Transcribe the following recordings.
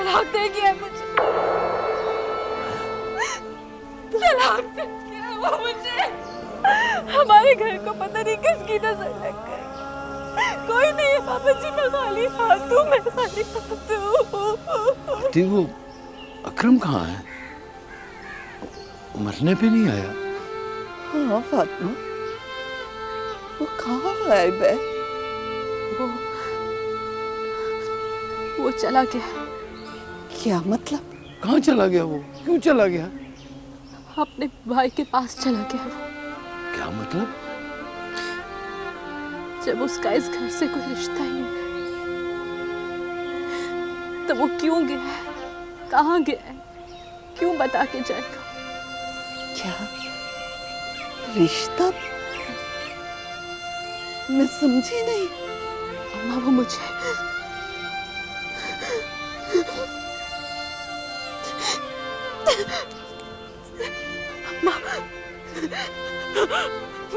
तलाक दे दिया मुझे, तलाक दे दिया वो मुझे। हमारे घर को पता नहीं किसकी नजर लग गई। कोई नहीं है पापा जी, मैं खाली हाथ हूँ, मैं खाली हाथ हूँ। वो अकरम कहाँ है? मरने पे नहीं आया? हाँ फातिमा, वो कहाँ गायब है? वो चला गया। क्या मतलब? कहाँ चला गया वो? क्यों चला गया? अपने भाई के पास चला गया वो। क्या मतलब? जब उसका इस घर से कोई रिश्ता ही नहीं है, तो वो क्यों गया है, कहाँ गया है, क्यों बता के जाएगा? क्या रिश्ता? मैं समझी नहीं। अम्मा वो मुझे अम्मा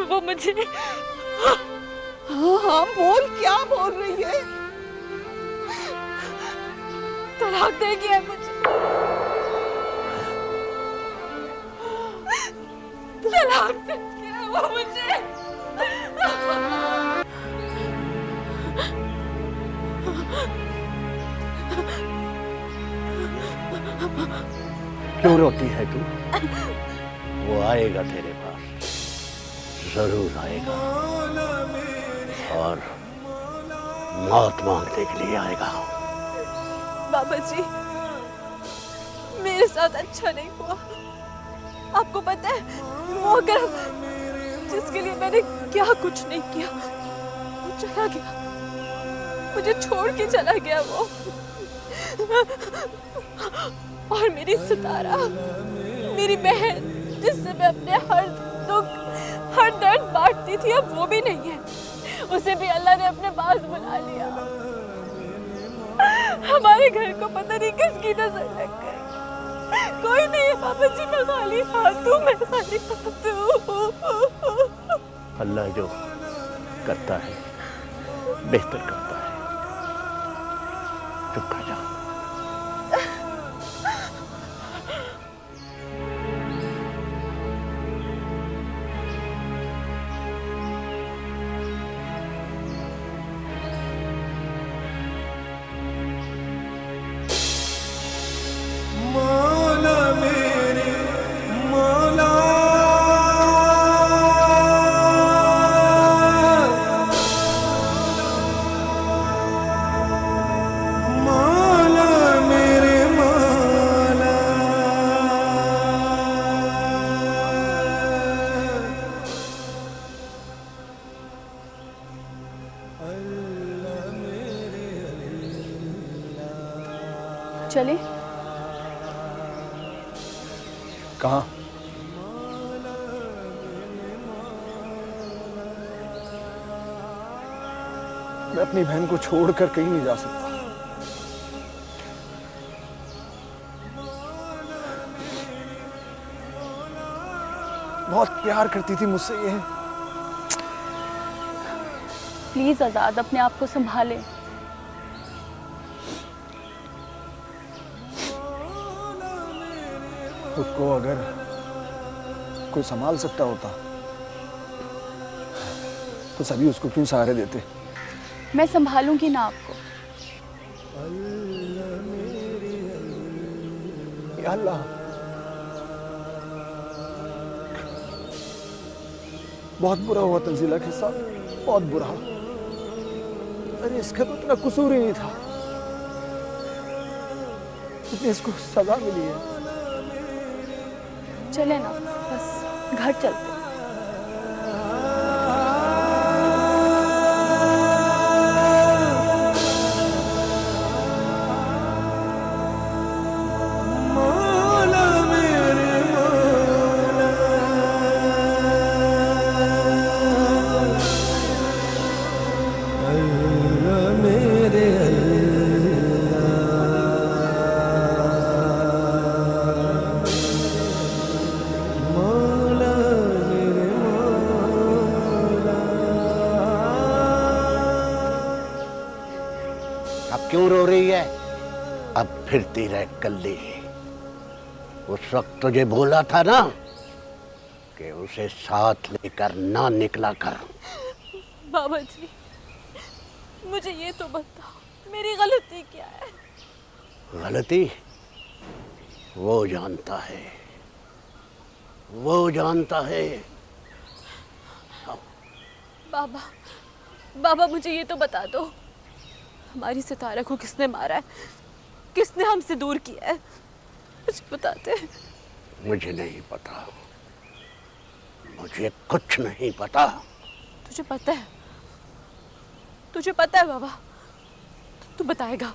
वो मुझे हाँ हाँ बोल, क्या बोल रही है? तलाक दे दिया मुझे, तलाक दे दिया वो मुझे। क्यों रोती है तू? वो आएगा तेरे पास, जरूर आएगा, और मौत मांगने के लिए आएगा। बाबा जी, मेरे साथ अच्छा नहीं हुआ। आपको पता है वो अगर जिसके लिए मैंने क्या कुछ नहीं किया, वो चला गया, मुझे छोड़ के चला गया वो। और मेरी सितारा, मेरी बहन, जिससे मैं अपने हर दुख हर दर्द बांटती थी, अब वो भी नहीं है। उसे भी अल्लाह ने अपने पास बुला लिया। हमारे घर को पता नहीं किसकी नजर लग गई। कोई नहीं है पापा जी, मैं खाली हाथ हूँ, मैं खाली हाथ हूँ। अल्लाह जो करता है बेहतर करता है। चुप कर जा। चले? कहाँ? मैं अपनी बहन को छोड़कर कहीं नहीं जा सकता। बहुत प्यार करती थी मुझसे ये। प्लीज आजाद, अपने आप को संभाले। खुद को अगर कोई संभाल सकता होता तो सभी उसको क्यों सहारे देते? मैं संभालूंगी ना आपको। या अल्लाह, बहुत बुरा हुआ तंजीला के साथ, बहुत बुरा। अरे इसका तो इतना कसूर ही नहीं था, इतनी इसको सजा मिली है। चले ना, बस घर चलते। अब क्यों रो रही है? अब फिरती रह कल्ली। उस वक्त तुझे बोला था ना कि उसे साथ लेकर ना निकला कर। बाबा जी, मुझे ये तो बताओ मेरी गलती क्या है? गलती वो जानता है, वो जानता है। बाबा, बाबा मुझे ये तो बता दो, हमारी सितारा को किसने मारा है? किसने हमसे दूर किया है? मुझे बताते। मुझे नहीं पता, मुझे कुछ नहीं पता। तुझे पता है? तुझे पता है बाबा? तू बताएगा,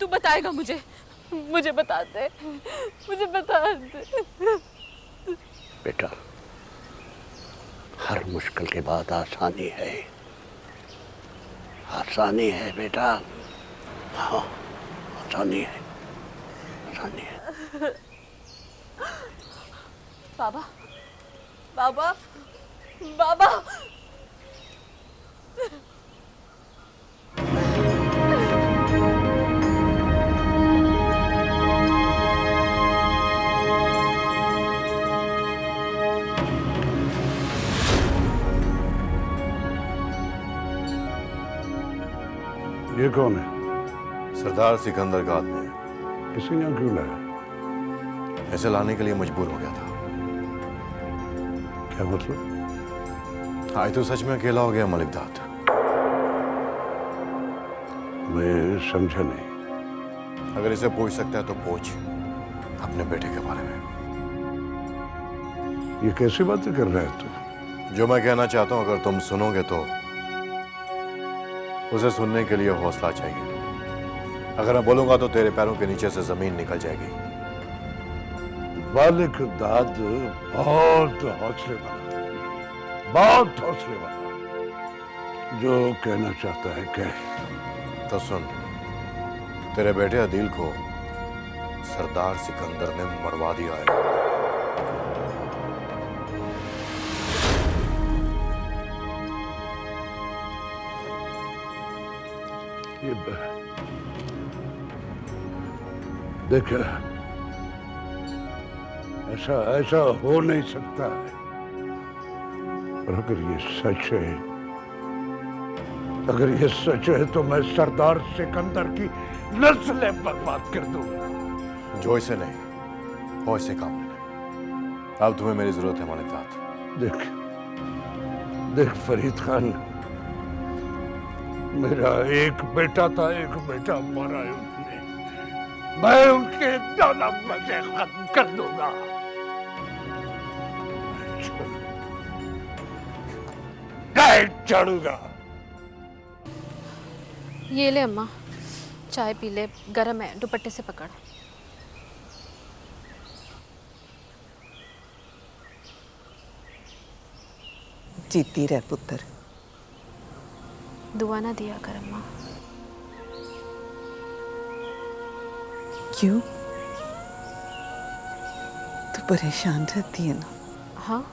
तू बताएगा मुझे। मुझे बता दे, मुझे बता दे। बेटा, हर मुश्किल के बाद आसानी है, आसानी है बेटा। हाँ, आसानी है, आसानी है। बाबा, बाबा, बाबा। ये कौन है? सरदार सिकंदर का आदमी है। किसी ने क्यों लाया? ऐसे लाने के लिए मजबूर हो गया था। क्या मतलब? आज तो सच में अकेला हो गया मलिक दाद। मैं समझा नहीं। अगर इसे पूछ सकता है तो पूछ अपने बेटे के बारे में। ये कैसी बातें कर रहा है तू? जो मैं कहना चाहता हूं अगर तुम सुनोगे तो उसे सुनने के लिए हौसला चाहिए। अगर मैं बोलूंगा तो तेरे पैरों के नीचे से जमीन निकल जाएगी। मालिक दाद बहुत हौसले वाला, बहुत हौसले वाला। जो कहना चाहता है कह। तो सुन, तेरे बेटे अदील को सरदार सिकंदर ने मरवा दिया है। ये देख, ऐसा हो नहीं सकता है। और अगर ये सच है, अगर ये सच है तो मैं सरदार सिकंदर की नस्लें बर्बाद कर दूंगा। जो इसे नहीं हो इसे काम लेना। अब तुम्हें मेरी जरूरत है मलिक दाद। देख फरीद खान, मेरा एक बेटा था, एक बेटा मारा है उन्होंने। मैं उनके दाना मजे खत्म कर दूंगा। चढ़ूंगा। ये ले अम्मा, चाय पी ले, गरम है, दुपट्टे से पकड़। जीती रह पुत्र। दुआ ना दिया कर अम्मा। क्यों? तू परेशान रहती है ना? हाँ,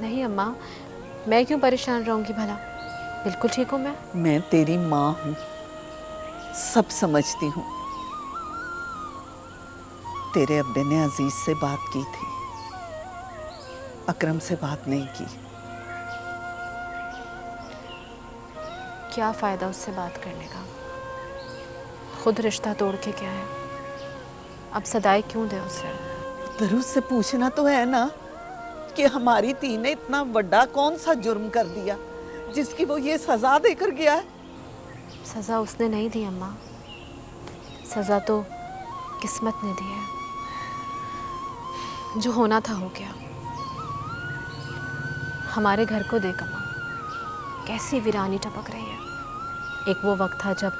नहीं अम्मा, मैं क्यों परेशान रहूंगी भला? बिल्कुल ठीक हूँ मैं। मैं तेरी माँ हूँ, सब समझती हूँ। तेरे अब्बे ने अजीज से बात की थी, अकरम से बात नहीं की। क्या फायदा उससे बात करने का? खुद रिश्ता तोड़ के क्या है? अब सदाई क्यों दे उसे? दरूद से पूछना तो है ना कि हमारी धी ने इतना बड़ा कौन सा जुर्म कर दिया जिसकी वो ये सजा देकर गया है? सजा उसने नहीं दी अम्मा, सजा तो किस्मत ने दी है। जो होना था हो गया। हमारे घर को देख अम्मा, कैसी वीरानी टपक रही है। एक वो वक्त था जब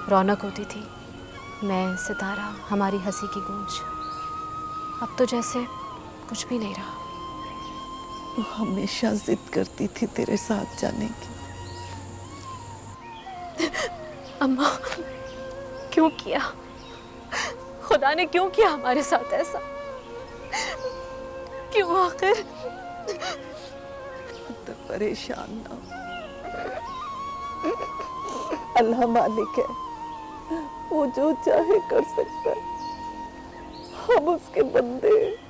रौनक होती थी, मैं, सितारा, हमारी हंसी की गूंज। अब तो जैसे कुछ भी नहीं रहा। वो हमेशा जिद करती थी तेरे साथ जाने की। अम्मा, क्यों किया? खुदा ने क्यों किया हमारे साथ ऐसा? क्यों आखिर? तो परेशान ना हो, अल्लाह मालिक है, वो जो चाहे कर सकता है, हम उसके बंदे हैं।